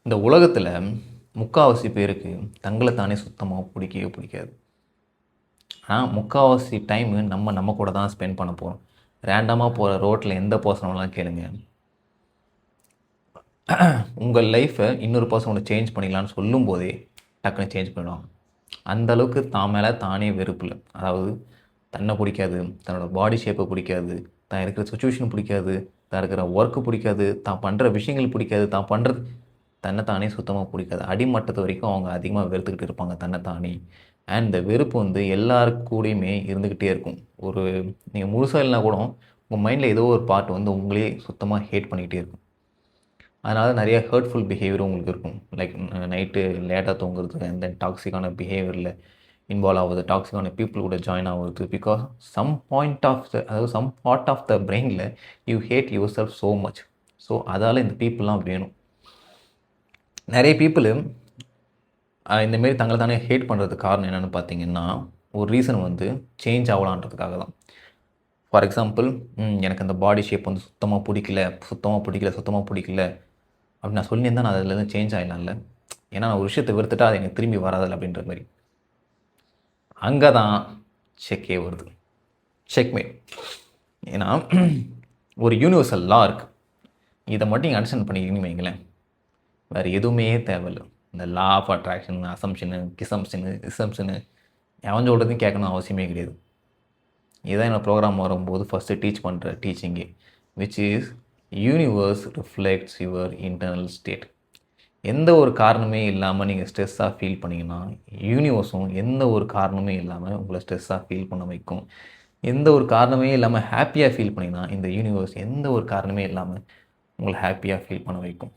இந்த உலகத்தில் முக்கால்வாசி பேருக்கு தங்களை தானே சுத்தமாக பிடிக்கவே பிடிக்காது. ஆனால் முக்கால்வாசி டைமு நம்ம கூட தான் ஸ்பெண்ட் பண்ண போகிறோம். ரேண்டமாக போகிற ரோட்டில் எந்த பர்சனெலாம் கேளுங்க, உங்கள் லைஃப்பை இன்னொரு பர்சனோட சேஞ்ச் பண்ணிக்கலான்னு சொல்லும் போதே டக்குன்னு சேஞ்ச் பண்ணிடுவாங்க. அந்தளவுக்கு தான் மேலே தானே வெறுப்பில், அதாவது தன்னை பிடிக்காது, தன்னோட பாடி ஷேப்பை பிடிக்காது, தான் இருக்கிற சுச்சுவேஷன் பிடிக்காது, தான் இருக்கிற ஒர்க்கு பிடிக்காது, தான் பண்ணுற விஷயங்கள் பிடிக்காது, தான் பண்ணுறது தன்னை தானே சுத்தமாக பிடிக்காது. அடிமட்டத்து வரைக்கும் அவங்க அதிகமாக வெறுத்துக்கிட்டு இருப்பாங்க தன்னை தானே. அண்ட் இந்த வெறுப்பு வந்து எல்லாருக்கு கூடயுமே இருந்துக்கிட்டே இருக்கும். ஒரு நீங்கள் முழுசாக இல்லைனா கூட உங்கள் மைண்டில் ஏதோ ஒரு பார்ட் வந்து உங்களே சுத்தமாக ஹேட் பண்ணிக்கிட்டே இருக்கும். அதனால் நிறைய ஹர்ட்ஃபுல் பிஹேவியரும் உங்களுக்கு இருக்கும். லைக் நைட்டு லேட்டாக தூங்குறது, அண்ட் தென் டாக்ஸிக்கான பிஹேவியரில் இன்வால்வ் ஆகுது, டாக்ஸிக்கான பீப்புள் கூட ஜாயின் ஆகுது. Because some point of the, அதாவது சம் பார்ட் ஆஃப் த பிரெயினில் you hate yourself so much. So அதால் இந்த பீப்புளெலாம் வேணும். நிறைய பீப்புளு இந்தமாரி தங்களை தானே ஹேட் பண்ணுறதுக்கு காரணம் என்னென்னு பார்த்தீங்கன்னா, ஒரு ரீசன் வந்து சேஞ்ச் ஆகலான்றதுக்காக தான். ஃபார் எக்ஸாம்பிள், எனக்கு அந்த பாடி ஷேப் வந்து சுத்தமாக பிடிக்கல அப்படின்னு நான் சொல்லியிருந்தேன், நான் அதுலேருந்து சேஞ்ச் ஆகிடலாம்ல. ஏன்னா நான் ஒரு விஷயத்தை வெறுத்துட்டா அது எனக்கு திரும்பி வராதில்ல அப்படின்ற மாதிரி. அங்கே தான் செக்கே வருது, செக்மேட். ஏன்னா ஒரு யூனிவர்சல் லா இருக்குது. இதை மட்டும் நீங்கள் அண்டர்ஸ்டாண்ட் பண்ணிக்கிங்கன்னு வைங்களேன், வேறு எதுவுமே தேவையில்லை. இந்த லா ஆஃப் அட்ராக்ஷன், அசம்ஷனு, இசம்ஷனு எவன் சொல்கிறதையும் கேட்கணும் அவசியமே கிடையாது. இதுதான் என்னோடய ப்ரோக்ராம் வரும்போது ஃபஸ்ட்டு டீச் பண்ணுற டீச்சிங்கே, which is universe reflects your internal state. எந்த ஒரு காரணமே இல்லாமல் நீங்கள் ஸ்ட்ரெஸ்ஸாக ஃபீல் பண்ணிங்கன்னா, யூனிவர்ஸும் எந்த ஒரு காரணமே இல்லாமல் உங்களை ஸ்ட்ரெஸ்ஸாக ஃபீல் பண்ண வைக்கும். எந்த ஒரு காரணமே இல்லாமல் ஹாப்பியாக ஃபீல் பண்ணிங்கன்னா, இந்த யூனிவர்ஸ் எந்த ஒரு காரணமே இல்லாமல் உங்களை ஹாப்பியாக ஃபீல் பண்ண வைக்கும்.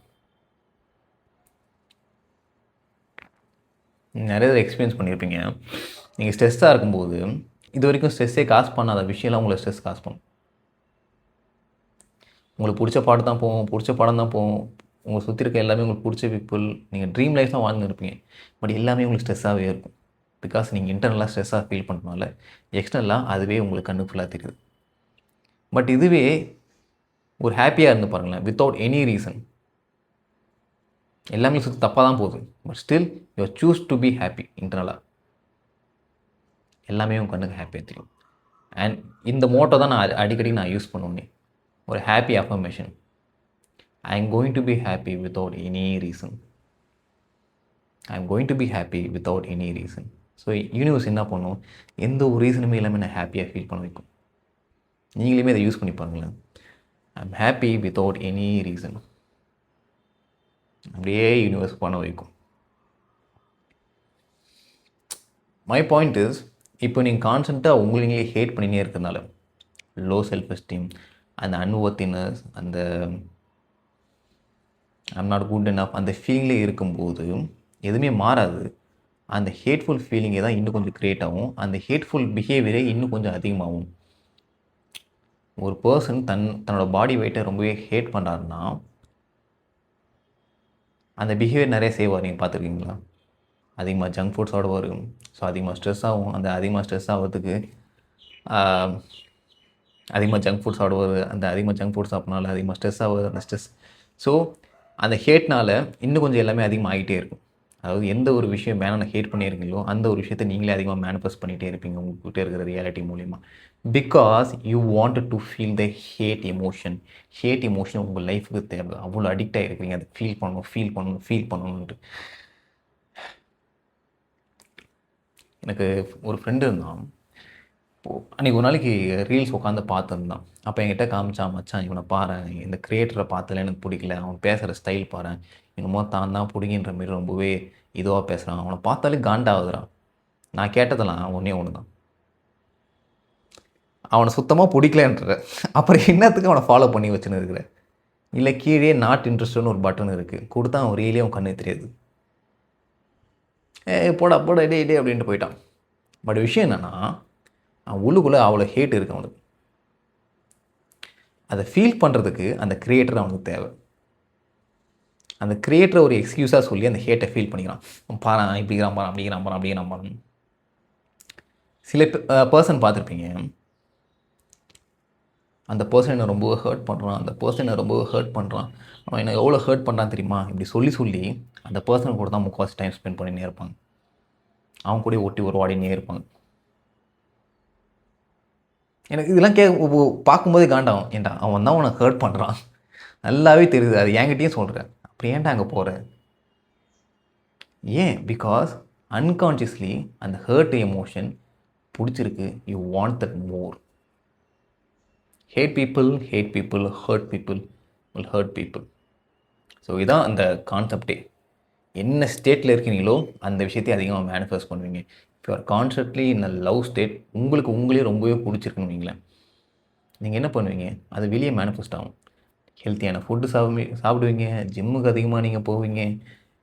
நிறைய எக்ஸ்பீரியன்ஸ் பண்ணியிருப்பீங்க. நீங்கள் ஸ்ட்ரெஸ்ஸாக இருக்கும்போது இது வரைக்கும் ஸ்ட்ரெஸ்ஸே காசு பண்ணாத விஷயம்லாம் உங்களை ஸ்ட்ரெஸ் காசு பண்ணும். உங்களுக்கு பிடிச்ச பாட்டு தான் போகும், பிடிச்ச படம் தான் போகும், உங்களை சுற்றி இருக்க எல்லாமே உங்களுக்கு பிடிச்ச பீப்புள், நீங்கள் ட்ரீம் லைஃப் தான் வாழ்ந்துருப்பீங்க. பட் எல்லாமே உங்களுக்கு ஸ்ட்ரெஸ்ஸாகவே இருக்கும். பிகாஸ் நீங்கள் இன்டர்னலாக ஸ்ட்ரெஸ்ஸாக ஃபீல் பண்ணுறதுனால எக்ஸ்டர்னலாக அதுவே உங்களுக்கு கண்ணு ஃபுல்லாக தெரியுது. பட் இதுவே ஒரு ஹாப்பியாக இருந்து பாருங்களேன், வித்தவுட் எனி ரீசன். எல்லாமே சுற்றி தப்பாக தான் போகுது, but still you choose to be happy. இன்டர்னலாக எல்லாமே உங்கள் கண்ணுக்கு ஹாப்பியாக தெரியும். அண்ட் இந்த மோட்டோ தான் நான் அடிக்கடி யூஸ் பண்ணுவேன். ஒரு happy affirmation, I am going to be happy without any reason. I am going to be happy without any reason. So universe என்ன பண்ணும், எந்த ஒரு ரீசனுமே இல்லாமல் நான் ஹாப்பியாக ஃபீல் பண்ண வைக்கும். நீங்களுமே இதை யூஸ் பண்ணி பாருங்களேன். I am happy without any reason. அப்படியே யூனிவர்ஸ் பண்ண வைக்கும். மை பாயிண்ட் இஸ், இப்போ நீங்கள் கான்ஸ்டண்ட்டாக உங்களே ஹேட் பண்ணினே இருக்கிறதுனால, லோ செல்ஃப் எஸ்டீம், அந்த அன்வொர்த்தினஸ், அந்த ஐம் நாட் குட் எனஃப் அந்த ஃபீலிங்லே இருக்கும்போது எதுவுமே மாறாது. அந்த ஹேட்ஃபுல் ஃபீலிங்கே தான் இன்னும் கொஞ்சம் க்ரியேட் ஆகும். அந்த ஹேட்ஃபுல் பிஹேவியரே இன்னும் கொஞ்சம் அதிகமாகும். ஒரு பர்சன் தன்னோட பாடி வெயிட்டை ரொம்பவே ஹேட் பண்ணுறாருன்னா அந்த பிஹேவியர் நிறைய செய்வார். நீங்கள் பார்த்துருக்கீங்களா? அதிகமாக ஜங்க் ஃபுட்ஸ் சாப்பிடுவார். ஸோ அதிகமாக ஸ்ட்ரெஸ் ஆகும். அந்த அதிகமாக ஸ்ட்ரெஸ் ஆகிறதுக்கு அதிகமாக ஜங்க் ஃபுட்ஸ் சாப்பிடுவார். அந்த அதிகமாக ஜங்க் ஃபுட்ஸ் சாப்பிட்றனால அதிகமாக ஸ்ட்ரெஸ் ஆகுது. அந்த ஸ்ட்ரெஸ், ஸோ அந்த ஹேட்னால் இன்னும் கொஞ்சம் எல்லாமே அதிகமாக ஆகிட்டே இருக்கும். அதாவது எந்த ஒரு விஷயம் வேணால் ஹேட் பண்ணியிருக்கீங்களோ அந்த ஒரு விஷயத்தை நீங்களே அதிகமாக மேனிஃபெஸ்ட் பண்ணிகிட்டே இருப்பீங்க உங்கள்கிட்ட இருக்கிற ரியாலிட்டி மூலிமா. Because you wanted to feel the hate emotion. Hate emotion உங்கள் லைஃபுக்கு தேவை. அவ்வளோ அடிக்ட் ஆகிருக்கிறீங்க. அதை ஃபீல் பண்ணணுன்ட்டு. எனக்கு ஒரு ஃப்ரெண்டு இருந்தான். அன்றைக்கி ஒரு நாளைக்கு ரீல்ஸ் உட்காந்து பார்த்துருந்தான். அப்போ என்கிட்ட காமிச்சான், மச்சான் இவனை பாரு, இந்த க்ரியேட்டரை பார்த்ததில் எனக்கு பிடிக்கல, அவன் பேசுகிற ஸ்டைல் பாரு, என்னமோ தான் பிடிங்கின்ற மாரி ரொம்பவே இதுவாக பேசுகிறான், அவனை பார்த்தாலே காண்டாகுதுறான். நான் கேட்டதெல்லாம் ஒன்றே ஒன்று தான், அவனை சுத்தமாக பிடிக்கலன்ற, அப்புறம் என்னத்துக்கு அவனை ஃபாலோ பண்ணி வச்சுன்னு இருக்கிற? இல்லை கீழே நாட் இன்ட்ரெஸ்ட்னு ஒரு பட்டன் இருக்குது, கொடுத்தா அவன் ரீலே அவன் கண்ணு தெரியாது. போடா டே அப்படின்ட்டு போயிட்டான். பட் விஷயம் என்னென்னா, அவன் உள்ளுக்குள்ளே அவ்வளோ ஹேட் இருக்குது அவனுக்கு. அதை ஃபீல் பண்ணுறதுக்கு அந்த க்ரியேட்டர் அவனுக்கு தேவை. அந்த க்ரியேட்டரை ஒரு எக்ஸ்கியூஸாக சொல்லி அந்த ஹேட்டை ஃபீல் பண்ணிக்கிறான். பாரு இப்படிங்கிறான் பாரு, அப்படிங்கிறான் பாரு. சில பர்சன் பார்த்துருப்பீங்க, அந்த பர்சன் என்னை ரொம்ப ஹர்ட் பண்ணுறான், அந்த பர்சன் என்னை ரொம்ப ஹர்ட் பண்ணுறான், அவன் என்னை எவ்வளோ ஹர்ட் பண்ணுறான் தெரியுமா, இப்படி சொல்லி அந்த பர்சன் கூட தான் முக்கால்வாசி டைம் ஸ்பெண்ட் பண்ணினே இருப்பாங்க. அவன் கூட ஒட்டி உறவாடினே இருப்பாங்க. எனக்கு இதெல்லாம் பார்க்கும்போதே காண்டாகும். ஏன்டா அவன் தான் உனக்கு ஹர்ட் பண்ணுறான், நல்லாவே தெரியுது, அது என்கிட்டயும் சொல்கிறேன், அப்படி ஏன்டா அங்கே போகிற? ஏன்? பிகாஸ் அன்கான்ஷியஸ்லி அந்த ஹர்ட் எமோஷன் பிடிச்சிருக்கு. You want that more. Hate people, hurt people will hurt people. So இதான் அந்த கான்செப்டே. என்ன ஸ்டேட்டில் இருக்கீங்களோ அந்த விஷயத்தை அதிகமாக மேனிஃபெஸ்ட் பண்ணுவீங்க. If you are constantly in a love state, உங்களுக்கு உங்களே ரொம்பவே பிடிச்சிருக்குன்னு வைங்களேன், நீங்கள் என்ன பண்ணுவீங்க, அது வெளியே மேனிஃபெஸ்ட் ஆகும். ஹெல்த்தியான ஃபுட்டு சாப்பிடுவீங்க, ஜிம்முக்கு அதிகமாக நீங்கள் போவீங்க,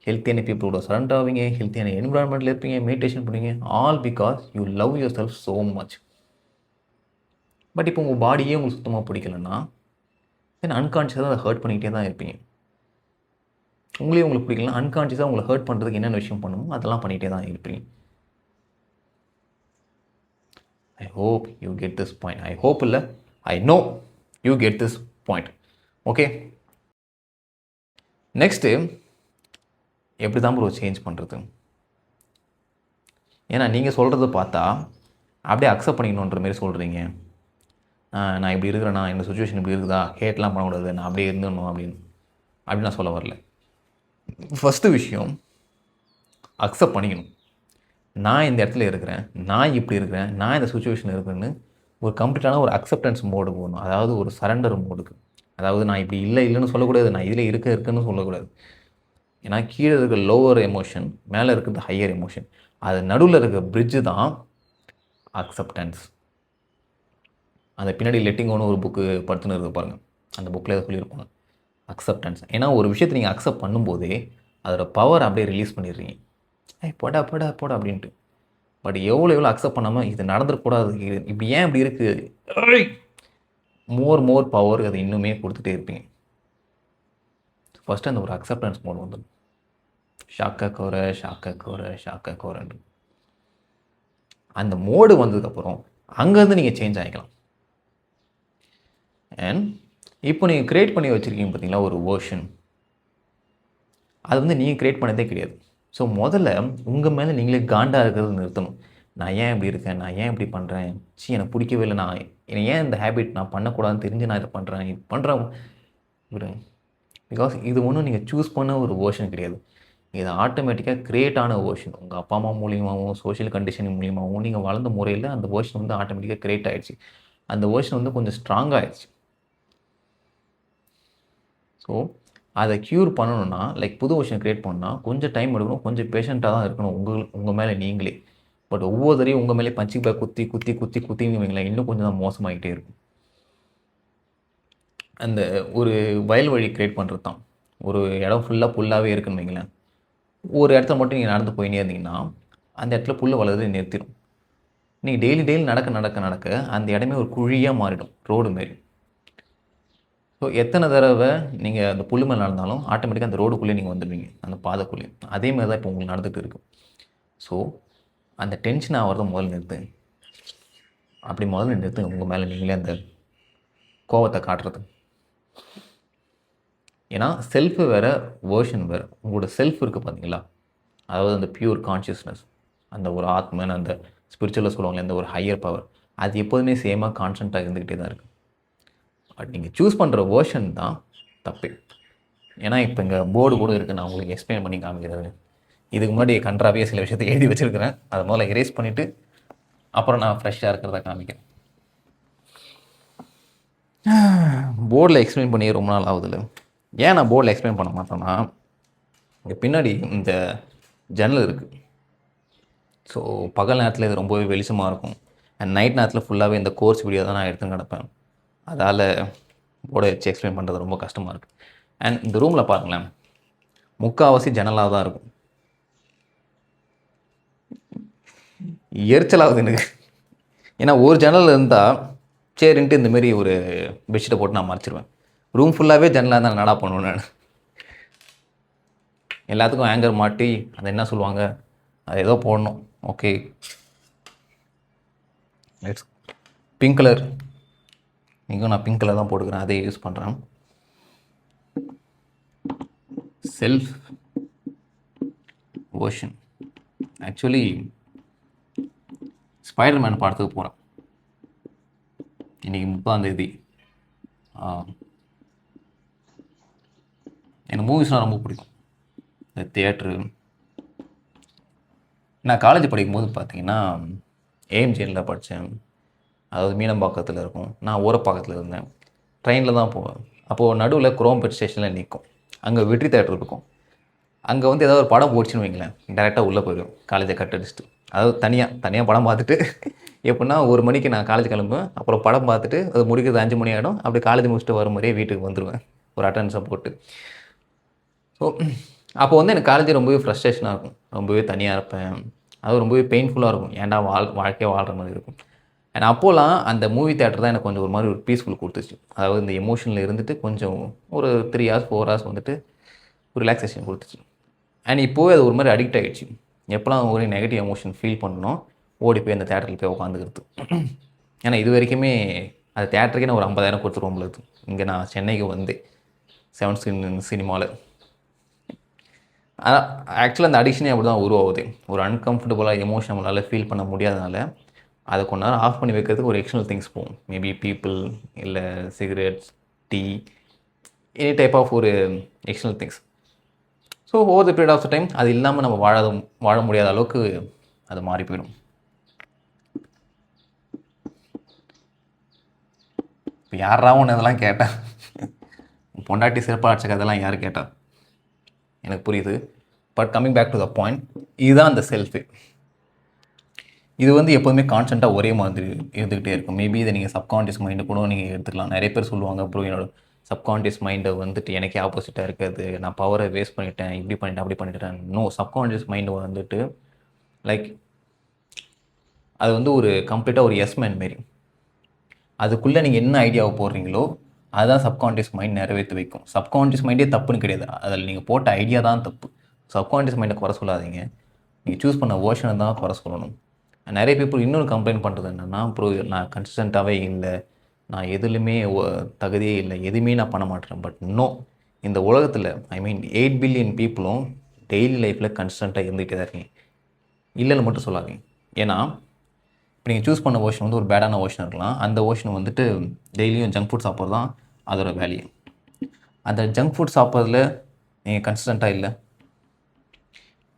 ஹெல்த்தியான பீப்புளோட சரண்டர் ஆவீங்க, ஹெல்த்தியான என்விரான்மெண்ட்டில் இருப்பீங்க, மெடிடேஷன் பண்ணுவீங்க, all because you love your self so much. But இப்போ உங்கள் பாடியே உங்களுக்கு சுத்தமாக பிடிக்கலன்னா தென் அன்கான்ஷியஸாக அதை ஹர்ட் பண்ணிக்கிட்டே தான் இருப்பீங்க. உங்களே உங்களுக்கு பிடிக்கலன்னா அன்கான்ஷியஸாக உங்களை ஹர்ட் பண்ணுறதுக்கு என்னென்ன விஷயம் பண்ணணுமோ அதெல்லாம் பண்ணிகிட்டே தான் இருப்பீங்க. I hope you get this point. I hope இல்லை, I know you get this point. Okay, next எப்படி தான் ப்ரோ சேஞ்ச் பண்ணுறது? ஏன்னா நீங்கள் சொல்கிறத பார்த்தா அப்படியே அக்செப்ட் பண்ணிக்கணுன்ற மாரி சொல்கிறீங்க. நான் இப்படி இருக்கிறேன்னா, இந்த சுச்சுவேஷன் இப்படி இருக்குதா, ஹேட்லாம் பண்ணக்கூடாது, நான் அப்படியே இருந்துடணும் அப்படின்னு நான் சொல்ல வரல. ஃபஸ்ட்டு விஷயம் அக்செப்ட் பண்ணிக்கணும். நான் இந்த இடத்துல இருக்கிறேன், நான் இப்படி இருக்கிறேன், நான் இந்த சுச்சுவேஷனில் இருக்கிறேன்னு ஒரு கம்ப்ளீட்டான ஒரு அக்செப்டன்ஸ் மோடு போகணும். அதாவது ஒரு சரண்டர் மோடுக்கு. அதாவது நான் இப்படி இல்லைன்னு சொல்லக்கூடாது, நான் இதில் இருக்குன்னு சொல்லக்கூடாது. ஏன்னா கீழே இருக்க லோவர் எமோஷன், மேலே இருக்கிறது ஹையர் எமோஷன், அது நடுவில் இருக்க பிரிட்ஜு தான் அக்செப்டன்ஸ். அந்த பின்னாடி லெட்டிங்கோன்னு ஒரு புக்கு படுத்துன்னு இருக்க பாருங்கள், அந்த புக்கில் எதை சொல்லியிருப்பாங்க, அக்செப்டன்ஸ். ஏன்னா ஒரு விஷயத்தை நீங்கள் அக்செப்ட் பண்ணும்போதே அதோட பவர் அப்படியே ரிலீஸ் பண்ணிடுறீங்க. போடா அப்படின்ட்டு. பட் எவ்வளோ அக்செப்ட் பண்ணாமல் இது நடந்துடக்கூடாது, இப்படி ஏன் இப்படி இருக்குது, மோர் பவர் அதை இன்னுமே கொடுத்துட்டே இருப்பீங்க. ஃபஸ்ட்டு அந்த ஒரு அக்செப்டன்ஸ் மோட் வந்து ஷாக்க கோரன்னு அந்த மோடு வந்ததுக்கப்புறம் அங்கேருந்து நீங்கள் சேஞ்ச் ஆகிக்கலாம். அண்ட் இப்போ நீங்கள் க்ரியேட் பண்ணி வச்சுருக்கீங்க பார்த்தீங்களா ஒரு வேர்ஷன், அது வந்து நீங்கள் க்ரியேட் பண்ணதே கிடையாது. ஸோ முதல்ல உங்கள் மேலே நீங்களே காண்டாக இருக்கிறது நிறுத்தணும். நான் ஏன் இப்படி இருக்கேன், நான் ஏன் இப்படி பண்ணுறேன், எனக்கு பிடிக்கவே இல்லை, என்னை ஏன் இந்த ஹேபிட் நான் பண்ணக்கூடாதுன்னு தெரிஞ்சு நான் இதை பண்ணுறேன், இது பண்ணுறேன் விடுங்க. பிகாஸ் இது ஒன்றும் நீங்கள் சூஸ் பண்ண ஒரு வேர்ஷன் கிடையாது, இது ஆட்டோமேட்டிக்காக க்ரியேட் ஆன வேர்ஷன். உங்கள் அப்பா அம்மா மூலியமாகவும் சோஷியல் கண்டிஷனிங் மூலியமாகவும் நீங்கள் வளர்ந்த முறையில் அந்த வேர்ஷன் வந்து ஆட்டோமேட்டிக்காக க்ரியேட் ஆகிடுச்சு. அந்த வேர்ஷன் வந்து கொஞ்சம் ஸ்ட்ராங்காக ஆகிடுச்சு. ஸோ அதை க்யூர் பண்ணணுன்னா, லைக் புது வேர்ஷன் க்ரியேட் பண்ணால் கொஞ்சம் டைம் எடுக்கணும், கொஞ்சம் பேஷண்ட்டாக தான் இருக்கணும் உங்கள் மேலே நீங்களே. பட் ஒவ்வொரு தடையும் உங்கள் மேலே பஞ்சிங் பேக் குத்தின்னு வைங்களேன், இன்னும் கொஞ்சம் தான் மோசமாகிட்டே இருக்கும். அந்த ஒரு வயல் வழி க்ரியேட் பண்ணுறது தான், ஒரு இடம் ஃபுல்லாக புல்லாகவே இருக்குன்னு வைங்களேன், ஒரு இடத்துல மட்டும் நீங்கள் நடந்து போயினே இருந்தீங்கன்னா அந்த இடத்துல புல் வளர்றது நிறுத்திடும். நீங்கள் டெய்லி நடக்க அந்த இடமே ஒரு குழியாக மாறிடும், ரோடு மாரி. ஸோ எத்தனை தடவை நீங்கள் அந்த புல் மேலே நடந்தாலும் ஆட்டோமேட்டிக்காக அந்த ரோடுக்குள்ளே நீங்கள் வந்துடுவீங்க, அந்த பாதைக்குள்ளே. அதே மாதிரி தான் இப்போ உங்களுக்கு நடந்துகிட்டு இருக்கும். ஸோ அந்த டென்ஷன் ஆகிறத முதல்ல நிறுத்துங்க. அப்படி முதல்ல நிறுத்துங்க, உங்கள் மேலே நீங்களே அந்த கோவத்தை காட்டுறது. ஏன்னா செல்ஃபு வேறு, வேர்ஷன் வேறு. உங்களோட செல்ஃப் இருக்குது பார்த்தீங்களா, அதாவது அந்த பியூர் கான்ஷியஸ்னஸ், அந்த ஒரு ஆத்மன், அந்த ஸ்பிரிச்சுவலாக சொல்லுவாங்களே அந்த ஒரு ஹையர் பவர், அது எப்போதுமே சேமாக கான்ஸ்டண்ட்டாக இருந்துக்கிட்டே தான் இருக்குது. பட் நீங்கள் சூஸ் பண்ணுற வேர்ஷன் தான் தப்பு. ஏன்னா இப்போ இங்கே போர்டு கூட இருக்குது, நான் உங்களுக்கு எக்ஸ்பிளைன் பண்ணி காமிக்கிறது. இதுக்கு முன்னாடி கன்றாவே சில விஷயத்தை எழுதி வச்சுருக்கிறேன், அதை முதல்ல எரேஸ் பண்ணிவிட்டு அப்புறம் நான் ஃப்ரெஷ்ஷாக இருக்கிறத காமிக்கிறேன். போர்டில் எக்ஸ்பிளைன் பண்ணி ரொம்ப நாள் ஆகுதுல்ல. ஏன் நான் போர்டில் எக்ஸ்பிளைன் பண்ண மாட்டேன்னா, இங்கே பின்னாடி இந்த ஜன்னல் இருக்குது. ஸோ பகல் நேரத்தில் இது ரொம்பவே வெளிச்சமாக இருக்கும், அண்ட் நைட் நேரத்தில் ஃபுல்லாகவே இந்த கோர்ஸ் வீடியோ தான் நான் எடுத்து கிடப்பேன். அதால் போர்டை வச்சு எக்ஸ்பிளைன் பண்ணுறது ரொம்ப கஷ்டமாக இருக்குது. அண்ட் இந்த ரூமில் பாருங்களேன், முக்கால்வாசி ஜன்னலாக தான் இருக்கும். எரிச்சலாகுது எனக்கு. ஏன்னா ஒரு ஜன்னல் இருந்தால் சரின்ட்டு இந்தமாரி ஒரு பெட்ஷீட்டை போட்டு நான் மறைச்சிருவேன். ரூம் ஃபுல்லாகவே ஜன்னலாக தான் நடா பண்ணுவேன் நான். எல்லாத்துக்கும் ஆங்கர் மாட்டி அதை என்ன சொல்லுவாங்க, அது ஏதோ போடணும். ஓகே, பிங்க் கலர் இங்கே நான் பிங்க் கலர் தான் போட்டுக்கிறேன், அதே யூஸ் பண்ணுறேன். Self ocean. ஆக்சுவலி ஸ்பைடர்மேன் படத்துக்கு போகிறேன் இன்றைக்கி 30ஆம் தேதி. எனக்கு மூவிஸ்னால் ரொம்ப பிடிக்கும். இந்த தியேட்ரு, நான் காலேஜ் படிக்கும்போது பார்த்தீங்கன்னா ஏஎம்ஜிஎனில் படித்தேன். அதாவது மீனம்பாக்கத்தில் இருக்கும், நான் ஊரப்பாக்கத்தில் இருந்தேன். ட்ரெயினில் தான் போவேன். அப்போது நடுவில் குரோம்பேட் ஸ்டேஷனில் நிற்கும், அங்கே வெற்றி தேட்டர் இருக்கும். அங்கே வந்து ஏதாவது ஒரு படம் போச்சுன்னு வைங்களேன், டேரெக்டாக உள்ளே போயிடும் காலேஜை கட் அடிச்சுட்டு. அதாவது தனியாக படம் பார்த்துட்டு எப்படின்னா 1 மணிக்கு நான் காலேஜ் கிளம்புவேன், அப்புறம் படம் பார்த்துட்டு அது முடிக்கிறது 5 மணி ஆகிடும். அப்படி காலேஜ் முடிச்சுட்டு வர மாதிரியே வீட்டுக்கு வந்துடுவேன் ஒரு அட்டெண்டன்ஸை போட்டு. ஸோ அப்போ வந்து எனக்கு காலேஜ் ரொம்பவே ஃப்ரஸ்ட்ரேஷனாக இருக்கும், ரொம்பவே தனியாக இருப்பேன். அது ரொம்பவே பெயின்ஃபுல்லாக இருக்கும், ஏன்டா வாழ்க்கையை வாழ்கிற மாதிரி இருக்கும். அண்ட் அப்போலாம் அந்த மூவி தேட்டர் தான் எனக்கு கொஞ்சம் ஒரு மாதிரி ஒரு பீஸ்ஃபுல் கொடுத்துச்சு. அதாவது இந்த எமோஷனில் இருந்துட்டு கொஞ்சம் ஒரு 3 hours 4 hours வந்துட்டு ஒரு ரிலாக்ஸேஷன் கொடுத்துச்சு. அண்ட் இப்போவே அது ஒரு மாதிரி அடிக்ட் ஆகிடுச்சு. எப்போலாம் ஒரு நெகட்டிவ் எமோஷன் ஃபீல் பண்ணணும், ஓடி போய் அந்த தேட்டரில் போய் உட்காந்துக்கிறது. ஏன்னா இது வரைக்குமே அந்த தேட்டருக்கே நான் ஒரு 50,000 கொடுத்துருவோம்ல. இங்கே நான் சென்னைக்கு வந்து 7 ஸ்க்ரீன் சினிமாவில். ஆனால் ஆக்சுவலாக அந்த அடிக்ஷனே அப்படி தான் உருவாகுது. ஒரு அன்கம்ஃபர்டபுளாக எமோஷன் நம்மளால் ஃபீல் பண்ண முடியாதனால அதை கொஞ்ச நேரம் ஆஃப் பண்ணி வைக்கிறதுக்கு ஒரு எக்ஸ்டர்னல் திங்ஸ் போகும். மேபி பீப்புள், இல்லை cigarettes, tea, any type of ஒரு external things. So over the period of the time அது இல்லாமல் நம்ம வாழ முடியாத அளவுக்கு அது மாறி போயிடும். இப்போ யாரா ஒன்று இதெல்லாம் கேட்டேன், பொண்டாட்டி சிறப்பாக அடிச்ச கதெல்லாம் யார் கேட்டா? எனக்கு புரியுது. But coming back to the point, இதுதான் அந்த செல்ஃபு. இது வந்து எப்போதுமே கான்ஸ்டண்ட்டாக ஒரே மாதிரி இருந்துக்கிட்டே இருக்கும். மேபி இதை நீங்கள் சப்கான்ஷியஸ் மைண்டை கூட நீங்கள் எடுத்துக்கலாம். நிறைய பேர் சொல்லுவாங்க, அப்புறம் என்னோட சப்கான்ஷியஸ் மைண்டை வந்துட்டு எனக்கே ஆப்போசிட்டாக இருக்காது, நான் பவரை வேஸ்ட் பண்ணிட்டேன், இப்படி பண்ணிட்டேன் அப்படி பண்ணிட்டேன். நோ, சப்கான்ஷியஸ் மைண்டு வந்துட்டு லைக் அது வந்து ஒரு கம்ப்ளீட்டாக ஒரு எஸ்மேன் மாரி. அதுக்குள்ளே நீங்கள் என்ன ஐடியாவை போடுறீங்களோ அதுதான் சப்கான்ஷியஸ் மைண்ட் நிறைவேற்றி வைக்கும். சப்கான்ஷியஸ் மைண்டே தப்புன்னு கிடையாது, அதில் நீங்கள் போட்ட ஐடியா தான் தப்பு. சப்கான்ஷியஸ் மைண்டை குறை சொல்லாதீங்க, நீங்கள் சூஸ் பண்ண வேர்ஷனை தான் குறை சொல்லணும். நிறைய பீப்புள் இன்னொரு கம்ப்ளைண்ட் பண்ணுறது என்னென்னா, அப்புறம் நான் கன்சிஸ்டண்ட்டாகவே இல்லை, நான் எதுலையுமே தகுதியே இல்லை, எதுவுமே நான் பண்ண மாட்டேன். பட் நோ, இந்த உலகத்தில் 8 பில்லியன் பீப்புளும் டெய்லி லைஃப்பில் கன்சிஸ்டண்ட்டாக இருந்துகிட்டே தான் இருக்கீங்க. இல்லைன்னு மட்டும் சொல்லாதீங்க. ஏன்னா இப்போ நீங்கள் சூஸ் பண்ண வேர்ஷன் வந்து ஒரு பேடான வேர்ஷன் இருக்கலாம். அந்த வேர்ஷன் வந்துட்டு டெய்லியும் ஜங்க் ஃபுட் சாப்பிட்றது தான் அதோட வேல்யூ. அந்த ஜங்க் ஃபுட் சாப்பிட்றதுல நீங்கள் கன்சிஸ்டண்ட்டாக இல்லை,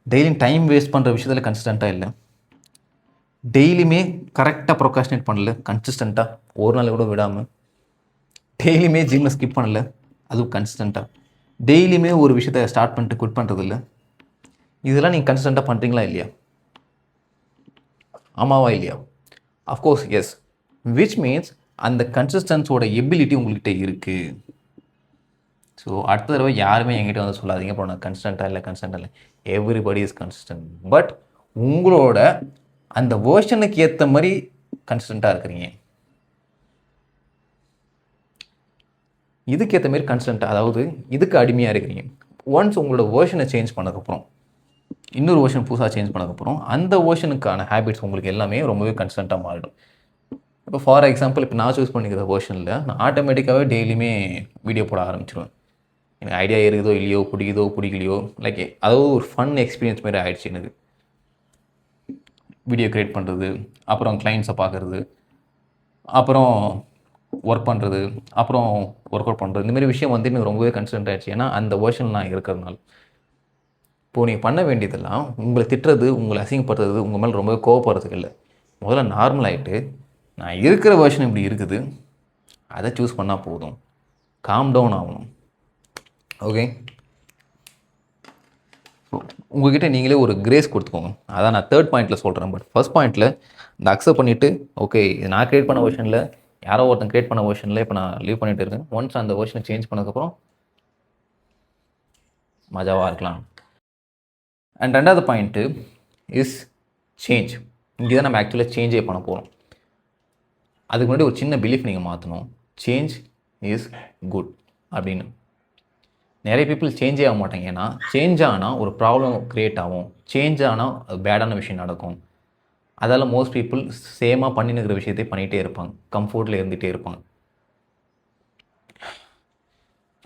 டெய்லியும் டைம் வேஸ்ட் பண்ணுற விஷயத்தில் கன்சிஸ்டண்ட்டாக இல்லை, டெய்லியுமே கரெக்டாக ப்ரொகாஸ்டினேட் பண்ணல கன்சிஸ்டண்ட்டாக, ஒரு நாள் கூட விடாமல், டெய்லியுமே ஜிம்மை ஸ்கிப் பண்ணல அதுவும் கன்சிஸ்டண்ட்டாக, டெய்லியுமே ஒரு விஷயத்தை ஸ்டார்ட் பண்ணிட்டு குவிட் பண்ணுறது இல்லை, இதெல்லாம் நீங்கள் கன்சிஸ்டண்ட்டாக பண்ணுறீங்களா இல்லையா? ஆமாவா இல்லையா? Of course S. விச் மீன்ஸ் அந்த கன்சிஸ்டன்ஸோட எபிலிட்டி உங்கள்கிட்ட இருக்குது. ஸோ அடுத்த தடவை யாருமே என்கிட்ட வந்து சொல்லாதீங்க, அப்புறம் நான் கன்சிஸ்டண்ட்டாக இல்லை. Everybody is consistent. பட் உங்களோட அந்த வேர்ஷனுக்கு ஏற்ற மாதிரி கன்சிஸ்டண்ட்டாக இருக்கிறீங்க. இதுக்கு ஏற்ற மாதிரி கன்சிஸ்டண்ட்டாக, அதாவது இதுக்கு அடிமையாக இருக்கிறீங்க. ஒன்ஸ் உங்களோட வேர்ஷனை சேஞ்ச் பண்ணதுக்கப்புறம், இன்னொரு வேர்ஷன் புதுசாக சேஞ்ச் பண்ணதுக்கப்புறம், அந்த வேர்ஷனுக்கான ஹேபிட்ஸ் உங்களுக்கு எல்லாமே ரொம்பவே கன்சிஸ்டண்ட்டாக மாறிடும். இப்போ ஃபார் எக்ஸாம்பிள், இப்போ நான் சூஸ் பண்ணிக்கிற வேர்ஷனில் நான் ஆட்டோமேட்டிக்காகவே டெய்லியுமே வீடியோ போட ஆரம்பிச்சிடுவேன். எனக்கு ஐடியா இருக்குதோ இல்லையோ, பிடிக்கலையோ, லைக் அதாவது ஒரு ஃபன் எக்ஸ்பீரியன்ஸ் மாதிரி ஆகிடுச்சு எனக்கு. வீடியோ க்ரியேட் பண்ணுறது, அப்புறம் கிளைண்ட்ஸை பார்க்குறது, அப்புறம் ஒர்க் பண்ணுறது, அப்புறம் ஒர்க் அவுட் பண்ணுறது, இந்தமாரி விஷயம் வந்து எனக்கு ரொம்பவே கன்சிஸ்டன்ட் ஆகிடுச்சு. ஏன்னா அந்த வேர்ஷன் நான் இருக்கிறதுனால. இப்போது நீங்கள் பண்ண வேண்டியதெல்லாம், உங்களை திட்டுறது, உங்களை அசிங்கப்படுறது, உங்கள் மேலே ரொம்பவே கோவப்படுறதுக்கு இல்லை. முதல்ல நார்மல் ஆகிட்டு, நான் இருக்கிற வேர்ஷன் இப்படி இருக்குது, அதை சூஸ் பண்ணால் போதும். காம் டவுன் ஆகணும். ஓகே, உங்கள்கிட்ட நீங்களே ஒரு கிரேஸ் கொடுத்துக்கோங்க. அதான் நான் 3rd பாயிண்ட்டில் சொல்கிறேன். பட் ஃபர்ஸ்ட் பாயிண்ட்டில் இந்த அக்செப்ட் பண்ணிவிட்டு, ஓகே இது நான் க்ரியேட் பண்ண வேர்ஷனில், யாரோ ஒருத்தன் க்ரியேட் பண்ண வேர்ஷனில் இப்போ நான் லீவ் பண்ணிகிட்டு இருக்கேன். ஒன்ஸ் அந்த வேர்ஷனை சேஞ்ச் பண்ணதுக்கப்புறம் மஜாவாக இருக்கலாம். அண்ட் 2வது பாயிண்ட்டு இஸ் சேஞ்ச். இங்கே தான் நம்ம ஆக்சுவலாக சேஞ்சே பண்ண போகிறோம். அதுக்கு முன்னாடி ஒரு சின்ன பிலீஃப் நீங்கள் மாற்றணும், சேஞ்ச் இஸ் குட் அப்படின்னு. நிறைய பீப்புள் சேஞ்சே ஆக மாட்டாங்க. ஏன்னா சேஞ்ச் ஆனால் ஒரு ப்ராப்ளம் க்ரியேட் ஆகும், சேஞ்ச் ஆனால் பேடான விஷயம் நடக்கும். அதால் மோஸ்ட் பீப்புள் சேமாக பண்ணினுக்கிற விஷயத்தை பண்ணிகிட்டே இருப்பாங்க, கம்ஃபர்ட்டில் இருந்துகிட்டே இருப்பாங்க.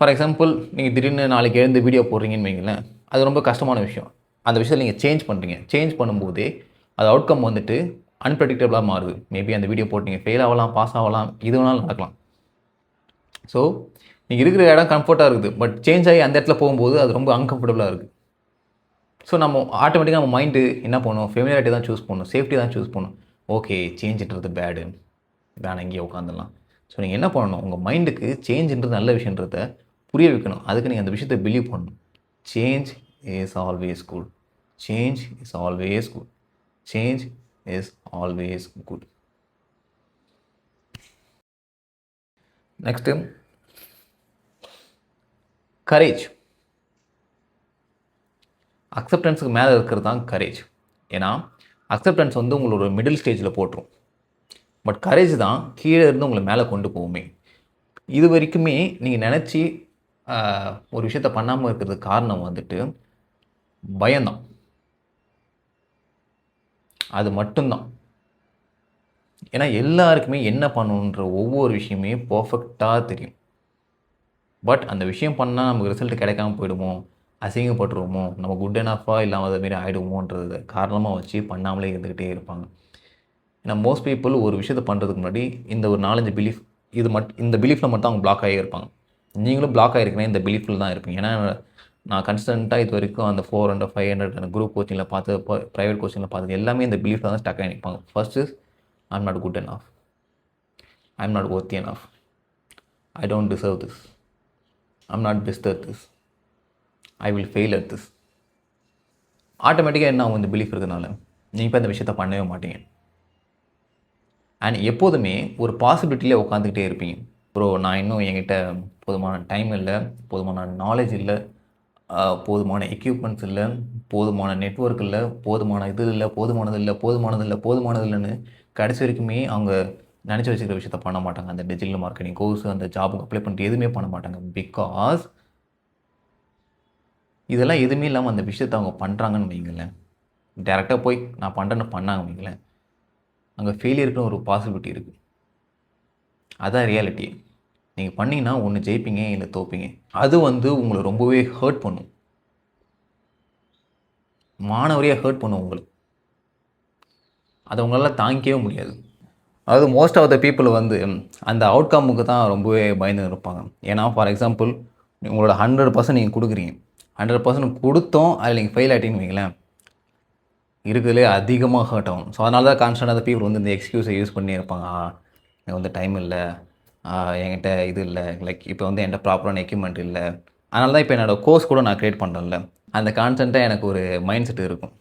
ஃபார் எக்ஸாம்பிள் நீங்கள் திடீர்னு நாளைக்கு எழுந்து வீடியோ போடுறீங்கன்னு வைங்களேன், அது ரொம்ப கஷ்டமான விஷயம். அந்த விஷயத்தில் நீங்கள் சேஞ்ச் பண்ணுறீங்க. சேஞ்ச் பண்ணும்போதே அது அவுட்கம் வந்துட்டு அன்பிரடிக்டபிளாக மாறுது. மேபி அந்த வீடியோ போட்டு நீங்கள் ஃபெயில் ஆகலாம், பாஸ் ஆகலாம், இது வேணாலும் நடக்கலாம். ஸோ நீங்கள் இருக்கிற இடம் கம்ஃபர்ட்டாக இருக்குது, பட் சேஞ்ச் ஆகி அந்த இடத்துல போகும்போது அது ரொம்ப அன்கம்ஃபர்டபுளாக இருக்குது. ஸோ நம்ம ஆட்டோமேட்டிக்காக நம்ம மைண்டு என்ன பண்ணும், ஃபெமிலியாரிட்டி தான் சூஸ் பண்ணணும், சேஃப்டி தான் சூஸ் பண்ணணும். ஓகே, சேஞ்சுன்றது பேடு, வேணாம் இங்கேயே உட்காந்துடலாம். ஸோ நீங்கள் என்ன பண்ணணும், உங்கள் மைண்டுக்கு சேஞ்சுன்றது நல்ல விஷயன்றத புரிய வைக்கணும். அதுக்கு நீங்கள் அந்த விஷயத்தை பிலீவ் பண்ணணும். Change is always good. Change is always good. Change is always good. Next courage. அக்செப்டன்ஸுக்கு மேலே இருக்கிறது தான் கரேஜ். ஏன்னா அக்செப்டன்ஸ் வந்து உங்களோட மிடில் ஸ்டேஜில் போட்டுரும். பட் கரேஜ் தான் கீழே இருந்து உங்களை மேலே கொண்டு போகுமே. இது வரைக்குமே நீங்கள் நினச்சி ஒரு விஷயத்த பண்ணாமல் இருக்கிறதுக்கு காரணம் வந்துட்டு பயம்தான். அது மட்டும்தான். ஏன்னா எல்லாருக்குமே என்ன பண்ணணுன்ற ஒவ்வொரு விஷயமே பர்ஃபெக்டாக தெரியும். பட் அந்த விஷயம் பண்ணால் நமக்கு ரிசல்ட் கிடைக்காம போயிடுமோ, அசிங்கப்பட்டுருவோமோ, நம்ம குட் எனாஃபாக இல்லாமல் அதுமாரி ஆகிடுவோன்றது காரணமாக வச்சு பண்ணாமலே இருந்துக்கிட்டே இருப்பாங்க. ஏன்னா மோஸ்ட் பீப்புள் ஒரு விஷயத்தை பண்ணுறதுக்கு முன்னாடி இந்த ஒரு 4-5 பிலீஃப் இந்த பிலீஃபில் மட்டும் அவங்க பிளாக் ஆகி இருப்பாங்க. நீங்களும் பிளாக் ஆகிருக்கீங்கன்னா இந்த பிலீஃபில் தான் இருப்பீங்க. ஏன்னா நான் கன்ஸ்டண்ட்டாக இது வரைக்கும் அந்த 400, 500 குரூப் கோச்சிங்கில் பார்த்து, ப்ரைவேட் கோச்சிங்கில் பார்த்தது எல்லாமே இந்த பிலீஃபில் தான் ஸ்டக் ஆகி நிற்பாங்க. First is I am not good enough, I am not worthy enough, I don't deserve this, I am not best at this, I will fail at this. ஆட்டோமேட்டிக்காக என்ன ஆகும், இந்த பிலீஃப் இருக்கிறதுனால நீங்கள் இப்போ இந்த விஷயத்த பண்ணவே மாட்டீங்க. அண்ட் எப்போதுமே ஒரு பாசிபிலிட்டியில் உட்காந்துக்கிட்டே இருப்பீங்க. ப்ரோ நான் இன்னும் என்கிட்ட போதுமான டைம் இல்லை, போதுமான நாலேஜ் இல்லை, போதுமான எக்யூப்மெண்ட்ஸ் இல்லை, போதுமான நெட்வொர்க் இல்லை, போதுமான இது இல்லை, போதுமானது இல்லை, போதுமானது இல்லை, போதுமானது இல்லைன்னு கடைசி வரைக்குமே அவங்க நினச்சி வச்சுக்கிற விஷயத்த பண்ண மாட்டாங்க. அந்த டிஜிட்டல் மார்க்கெட்டிங் கோர்ஸ், அந்த ஜாபுக்கு அப்ளை பண்ணிட்டு எதுவுமே பண்ண மாட்டாங்க. பிகாஸ் இதெல்லாம் எதுவுமே இல்லாமல் அந்த விஷயத்தை அவங்க பண்ணுறாங்கன்னு வைங்களேன், டேரெக்டாக போய் நான் பண்ணுறேன்னு பண்ணாங்க வைங்களேன், அங்கே ஃபெயிலியருக்குன்னு ஒரு பாசிபிலிட்டி இருக்குது. அதான் ரியாலிட்டி. நீங்கள் பண்ணிங்கன்னா ஒன்று ஜெயிப்பீங்க, இல்லை தோப்பீங்க. அது வந்து உங்களை ரொம்பவே ஹர்ட் பண்ணும், மாணவரையாக ஹர்ட் பண்ணும் உங்களுக்கு. அதை உங்களால் தாங்கிக்கவே முடியாது. அதாவது மோஸ்ட் ஆஃப் த பீப்புள் வந்து அந்த அவுட்கமுக்கு தான் ரொம்பவே பயந்து இருப்பாங்க. ஏன்னா ஃபார் எக்ஸாம்பிள் உங்களோட 100% நீங்கள் கொடுக்குறீங்க, 100% கொடுத்தோம் அதில் நீங்கள் ஃபெயில் ஆகிட்டீங்கன்னு வைங்களேன், இருக்கிறதுலே அதிகமாக ஹர்ட் ஆகும். ஸோ அதனால தான் கான்ஸ்டன்டாக பீப்புள் வந்து இந்த எக்ஸ்கியூஸை யூஸ் பண்ணி இருப்பாங்க. எனக்கு வந்து டைம் இல்லை, என்கிட்ட இது இல்லை, லைக் இப்போ வந்து என்கிட்ட ப்ராப்பரான எக்யூப்மெண்ட் இல்லை. அதனால தான் இப்போ என்னோடய கோர்ஸ் கூட நான் க்ரியேட் பண்ணுறேன்ல, அந்த கான்ஸ்டன்ட்டாக எனக்கு ஒரு மைண்ட் செட் இருக்கும்.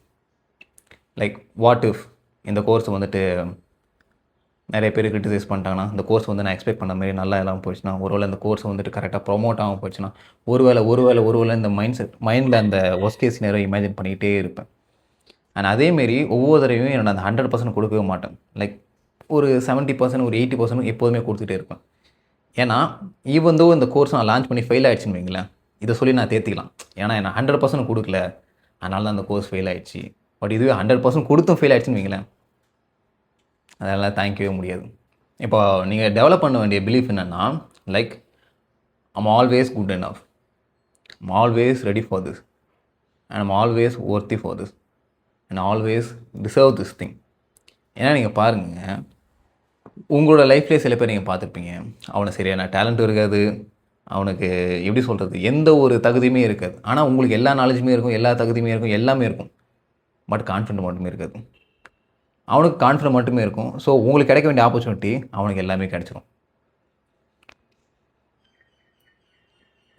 லைக் வாட் இஃப் இந்த கோர்ஸ் வந்துட்டு நிறைய பேர் கிரிட்டிசைஸ் பண்ணிட்டாங்கன்னா, இந்த கோர்ஸ் வந்து நான் எக்ஸ்பெக்ட் பண்ண மாதிரி நல்லா இல்லாமல் போயிடுச்சுன்னா, ஒருவேளை இந்த கோர்ஸ் வந்துட்டு கரெக்டாக ப்ரொமோட் ஆகாமல் போயிடுச்சுன்னா, ஒருவேளை இந்த மைண்டில் அந்த ஒர்ஸ்ட் கேஸ் சினாரியோ இமேஜின் பண்ணிக்கிட்டே இருப்பேன். அண்ட் அதேமாரி ஒவ்வொரு தடவையும் என்னோட அந்த 100% கொடுக்கவே மாட்டேன். லைக் ஒரு 70%, ஒரு 80% எப்போதுமே கொடுத்துட்டே இருப்பேன். ஏன்னா ஈவன் தோ இந்த கோர்ஸ் நான் லான்ச் பண்ணி ஃபெயில் ஆகிடுச்சின்னு வைங்களேன், இதை சொல்லி நான் தேர்த்திக்கலாம். ஏன்னா நான் 100% கொடுக்கல, அதனால தான் அந்த கோர்ஸ் ஃபெயில் ஆகிடுச்சு. பட் இதுவே 100% கொடுத்தும் ஃபெயில் ஆகிடுச்சின்னு வைங்களேன், அதெல்லாம் தாங்கிக்கவே முடியாது. இப்போ நீங்கள் டெவலப் பண்ண வேண்டிய பிலீஃப் என்னென்னா, like I'm always good enough, I'm always ready for this, and I'm always worthy for this, and always deserve this thing. ஏன்னா நீங்கள் பாருங்கள், உங்களோட லைஃப்லேயே சில பேர் நீங்கள் பார்த்துருப்பீங்க, அவனுக்கு சரியான டேலண்ட்டும் இருக்காது, அவனுக்கு எப்படி சொல்கிறது, எந்த ஒரு தகுதியுமே இருக்காது. ஆனால் உங்களுக்கு எல்லா நாலேஜுமே இருக்கும், எல்லா தகுதியுமே இருக்கும், எல்லாமே இருக்கும். பட் கான்ஃபிடென்ட் மட்டுமே இருக்காது. அவனுக்கு கான்ஃபிடென்ட் மட்டுமே இருக்கும். ஸோ உங்களுக்கு கிடைக்க வேண்டிய ஆப்பர்ச்சுனிட்டி அவனுக்கு எல்லாமே கிடைச்சிரும்.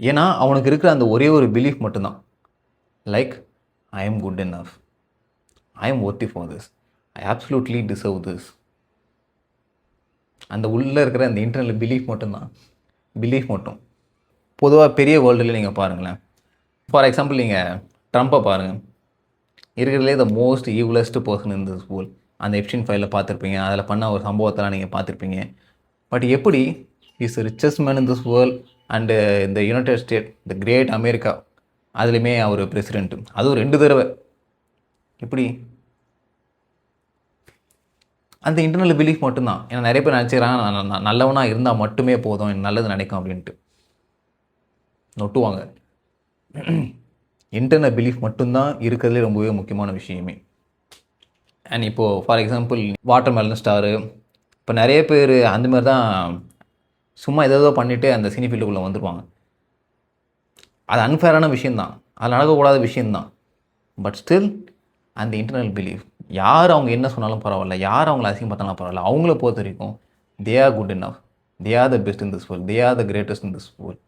ஏன்னா அவனுக்கு இருக்கிற அந்த ஒரே ஒரு பிலீஃப் மட்டும்தான், like I am good enough, I am worthy for this, I absolutely deserve this. அந்த உள்ளே இருக்கிற அந்த இன்டர்னல் பிலீஃப் மட்டும்தான், பிலீஃப் மட்டும். பொதுவாக பெரிய வேர்ல்டில் நீங்கள் பாருங்களேன், ஃபார் எக்ஸாம்பிள் நீங்கள் ட்ரம்ப்பை பாருங்கள், இருக்கிறதுலே the most evilest person in this world. அந்த எப்ஸ்டைன் ஃபைலில் பார்த்துருப்பீங்க, அதில் பண்ண ஒரு சம்பவத்தெல்லாம் நீங்கள் பார்த்துருப்பீங்க. பட் எப்படி is richest man in this world and இந்த யுனைடெட் ஸ்டேட், இந்த கிரேட் அமெரிக்கா, அதுலேயுமே அவர் பிரசிடெண்ட்டு, அதுவும் 2 தடவை. இப்படி அந்த இன்டர்னல் பிலீஃப் மட்டும்தான். ஏன்னா நிறைய பேர் நினச்சிக்கிறாங்க நான் நல்லவனாக இருந்தால் மட்டுமே போதும், எனக்கு நல்லது நினைக்கும் அப்படின்ட்டு. நொட்டுவாங்க. இன்டர்னல் பிலீஃப் மட்டும்தான் இருக்கிறதுலே ரொம்பவே முக்கியமான விஷயமே. அண்ட் இப்போது for example water melon star, இப்போ நிறைய பேர் அந்த மாதிரி தான் சும்மா ஏதோ பண்ணிவிட்டு அந்த சினி ஃபீல்டுக்குள்ளே வந்துடுவாங்க. அது அன்ஃபேரான விஷயந்தான், அது நடக்கக்கூடாத விஷயந்தான். பட் ஸ்டில் அந்த இன்டர்னல் பிலீஃப், யார் அவங்க என்ன சொன்னாலும் பரவாயில்ல, யார் அவங்கள அசிங்கப்படுத்தினாலும் பரவாயில்ல, அவங்கள பொறுத்த வரைக்கும் they are good enough, they are the best in this world, they are the greatest in this world.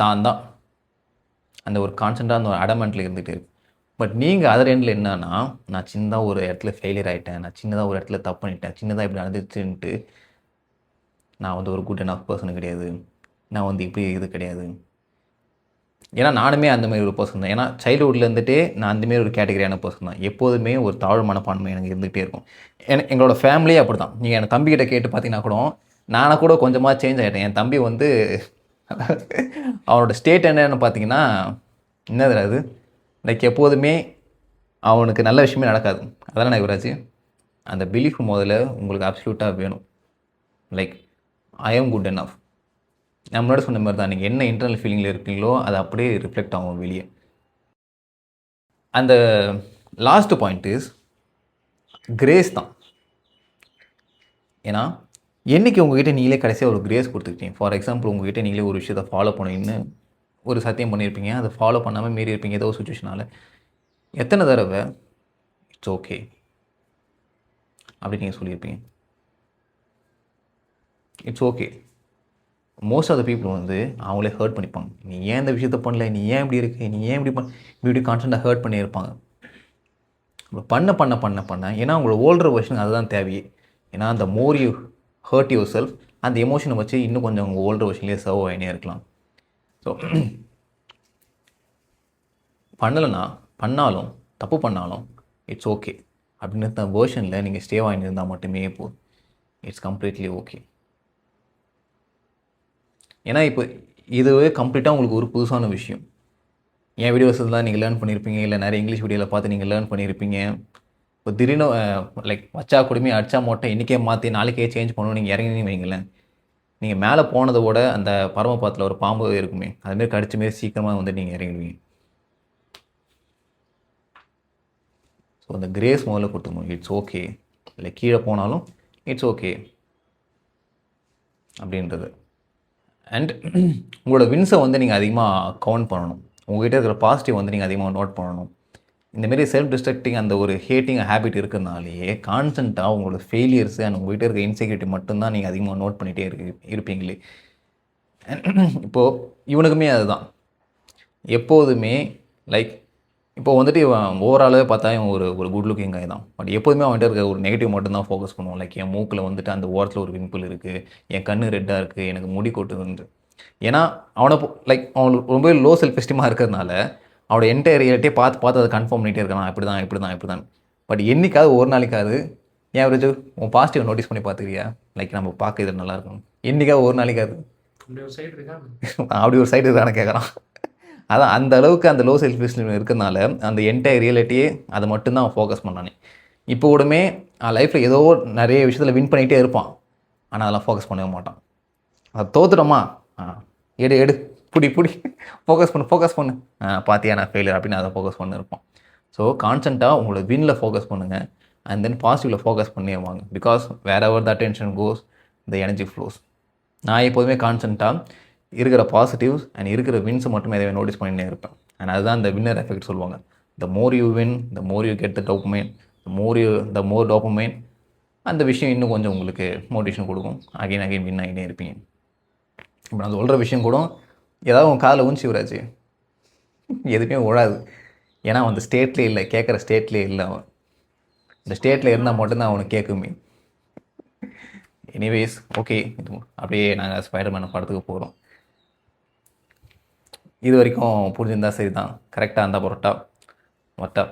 தான் அந்த ஒரு கான்ஸ்டண்ட்டாக அந்த ஒரு அடமெண்ட்டில் இருந்துகிட்டே இருக்கு. பட் நீங்கள் அதர் எண்டில் என்னன்னா, நான் சின்னதாக ஒரு இடத்துல ஃபெயிலியர் ஆகிட்டேன், நான் சின்னதாக ஒரு இடத்துல தப்பு பண்ணிட்டேன், சின்னதாக இப்படி நடந்துச்சுன்ட்டு நான் வந்து ஒரு குட் இனஃப் பர்சன் கிடையாது, நான் வந்து இப்படி இது கிடையாது. ஏன்னா நானுமே அந்தமாரி ஒரு பர்சன் தான். ஏன்னா சைல்டுஹுட்டில் இருந்துகிட்டே நான் அந்தமாரி ஒரு கேட்டகரியான பர்சன் தான். எப்போதுமே ஒரு தாழ்வு மனப்பான்மை எனக்கு இருந்துகிட்டே இருக்கும். எங்களோட ஃபேமிலியே அப்படி தான். நீங்கள் என் தம்பிக்கிட்ட கேட்டு பார்த்தீங்கன்னா கூட, நானாக கூட கொஞ்சமாக சேஞ்ச் ஆகிட்டேன். என் தம்பி வந்து அவனோட ஸ்டேட் என்னன்னு பார்த்தீங்கன்னா, என்னது அது, லைக் எப்போதுமே அவனுக்கு நல்ல விஷயமே நடக்காது. அதெல்லாம் நான் யுவராஜ், அந்த பிலீஃப் முதல்ல உங்களுக்கு அப்சல்யூட்டாக வேணும். லைக் ஐ ஆம் குட் எனஃப். நான் முன்னாடி சொன்ன மாதிரி தான், நீங்கள் என்ன இன்டர்னல் ஃபீலிங்கில் இருக்கீங்களோ அது அப்படியே ரிஃப்ளெக்ட் ஆகும் வெளியே. அந்த லாஸ்ட் பாயிண்ட் இஸ் கிரேஸ் தான். ஏன்னா என்றைக்கு உங்ககிட்ட நீங்களே கடைசியாக ஒரு கிரேஸ் கொடுத்துக்கிட்டீங்க. ஃபார் எக்ஸாம்பிள் உங்ககிட்ட நீங்களே ஒரு விஷயத்தை ஃபாலோ பண்ணுவீங்கன்னு ஒரு சத்தியம் பண்ணியிருப்பீங்க, அதை ஃபாலோ பண்ணாமல் மீறி இருப்பீங்க ஏதோ ஒரு சுச்சுவேஷனால். எத்தனை தடவை இட்ஸ் ஓகே அப்படி நீங்கள் சொல்லியிருப்பீங்க? It's okay. Most of the people வந்து அவங்களே ஹர்ட் பண்ணிப்பாங்க. நீ ஏன் இந்த விஷயத்த பண்ணல, நீ ஏன் இப்படி இருக்கு, நீ ஏன் இப்படி கான்ஸ்டண்ட்டாக ஹர்ட் பண்ணியிருப்பாங்க. பண்ண பண்ண பண்ண பண்ண ஏன்னா உங்களோட ஓல்டர் வெர்ஷனுக்கு அதுதான் தேவையே. ஏன்னா அந்த more you hurt yourself, அந்த எமோஷனை வச்சு இன்னும் கொஞ்சம் உங்கள் ஓல்டர் வெர்ஷன்லேயே சர்வ் ஆகினே இருக்கலாம். ஸோ பண்ணலைன்னா, பண்ணாலும் தப்பு பண்ணாலும் இட்ஸ் ஓகே அப்படின்னு அந்த வேர்ஷனில் நீங்கள் ஸ்டே ஆகின்னு இருந்தால் மட்டுமே போதும். It's completely okay. ஏன்னா இப்போ இதுவே கம்ப்ளீட்டாக உங்களுக்கு ஒரு புதுசான விஷயம். என் வீடியோஸ் எல்லாம் நீங்கள் லேர்ன் பண்ணியிருப்பீங்க, இல்லை நிறைய இங்கிலீஷ் வீடியோவில் பார்த்து நீங்கள் லேர்ன் பண்ணியிருப்பீங்க. இப்போ திடீர்னு லைக் வச்சா கொடுமை அடித்தா மொட்டை இன்றைக்கே மாற்றி நாளைக்கே சேஞ்ச் பண்ணணும் நீங்கள் இறங்கினீங்க வைங்களேன், நீங்கள் மேலே போனதை விட அந்த பரமபாத்தில் ஒரு பாம்பு இருக்குமே, அதுமாரி கடிச்ச மாரி சீக்கிரமாக வந்து நீங்கள் இறங்கிடுவீங்க. ஸோ அந்த கிரேஸ் முதல்ல கொடுத்துக்கணும். இட்ஸ் ஓகே, இல்லை கீழே போனாலும் இட்ஸ் ஓகே அப்படின்றது. அண்ட் உங்களோட வின்ஸை வந்து நீங்கள் அதிகமாக கவுண்ட் பண்ணணும். உங்கள்கிட்ட இருக்கிற பாசிட்டிவ் வந்து நீங்கள் அதிகமாக நோட் பண்ணணும். இந்தமாரி செல்ஃப் டிஸ்ட்ரக்டிங் அந்த ஒரு ஹேட்டிங் ஹேபிட் இருக்கிறதுனாலேயே கான்ஸ்டண்ட்டாக உங்களோட ஃபெயிலியர்ஸு அண்ட் உங்கள்கிட்ட இருக்க இன்செக்யூரிட்டி மட்டும்தான் நீங்கள் அதிகமாக நோட் பண்ணிகிட்டே இருப்பீங்களே. இப்போது இவனுக்குமே அதுதான் எப்போதுமே. லைக் இப்போ வந்துட்டு ஓவராலாகவே பார்த்தா இவன் ஒரு குட் லுக்கிங் கை தான். பட் எப்போதுமே அவன்கிட்ட இருக்க ஒரு நெகட்டிவ் மட்டும்தான் ஃபோக்கஸ் பண்ணுவோம். லைக் என் மூக்கில் வந்துட்டு அந்த ஓரத்தில் ஒரு பிம்பிள் இருக்குது, என் கண்ணு ரெட்டாக இருக்குது, எனக்கு முடி கொட்டுதுன்ட்டு. ஏன்னா அவனை லைக் அவனுக்கு ரொம்ப லோ செல்ஃப் எஸ்டீமாக இருக்கிறதுனால அவனோட என்டையர் ரியாலிட்டியை பார்த்து அதை கன்ஃபார்ம் பண்ணிகிட்டே இருக்கான், இப்படி தான். பட் என்றைக்காவது ஒரு நாளைக்காவது ஏன் அவரேஜ் உன் பாசிட்டிவ் நோட்டீஸ் பண்ணி பார்த்துக்கிறியா? லைக் நம்ம பார்க்க இது நல்லாயிருக்கும், என்றைக்காவது ஒரு நாளைக்காவது அப்படி ஒரு சைடு இருக்கான்னு கேட்குறான். அதான் அந்த அளவுக்கு அந்த லோ செல்ஃப் எஸ்டீம் இருக்கிறதுனால அந்த என்டையர் ரியாலிட்டியே அதை மட்டும்தான் அவன் ஃபோக்கஸ் பண்ணானே. இப்போ கூடமே லைஃப்பில் ஏதோ நிறைய விஷயத்தில் வின் பண்ணிகிட்டே இருப்பான், ஆனால் அதெல்லாம் ஃபோக்கஸ் பண்ணவே மாட்டான். அதை தோத்துட்டோமா, எடு புடி ஃபோக்கஸ் பண்ணு பார்த்தியா நான் ஃபெயிலியர் அப்படின்னு அதை ஃபோக்கஸ் பண்ணி இருப்பான். ஸோ கான்ஸ்டண்ட்டாக உங்களோட வின்னில் ஃபோக்கஸ் பண்ணுங்கள், அண்ட் தென் பாசிட்டிவில் ஃபோக்கஸ் பண்ணி வாங்க. Because wherever the attention goes the energy flows. நான் எப்போதுமே கான்ஸ்டண்ட்டாக இருக்கிற பாசிட்டிவ்ஸ் அண்ட் இருக்கிற வின்ஸை மட்டுமே எதை நோட்டீஸ் பண்ணினே இருப்பேன். அண்ட் அதுதான் இந்த வின்னர் எஃபெக்ட் சொல்லுவாங்க. The more you win, the more you get the dopamine, the more dopamine. அந்த விஷயம் இன்னும் கொஞ்சம் உங்களுக்கு மோட்டிவேஷன் கொடுக்கும். அகைன் வின் ஆகிட்டே இருப்பீங்க. இப்போ நான் சொல்கிற விஷயம் கூட ஏதாவது உங்கள் காதில் ஊஞ்சி வராச்சு, எதுவுமே ஓடாது. ஏன்னா அந்த ஸ்டேட்லேயே இல்லை, கேட்குற ஸ்டேட்லேயே இல்லை. அவன் இந்த ஸ்டேட்டில் இருந்தால் மட்டும்தான் அவனுக்கு கேட்குமே. எனிவேஸ் ஓகே, அப்படியே நாங்கள் ஸ்பைடர்மேன் படத்துக்கு போகிறோம். இது வரைக்கும் புரிஞ்சிருந்தால் சரி தான், கரெக்டாக இருந்தால் புரோட்டா மொட்டா.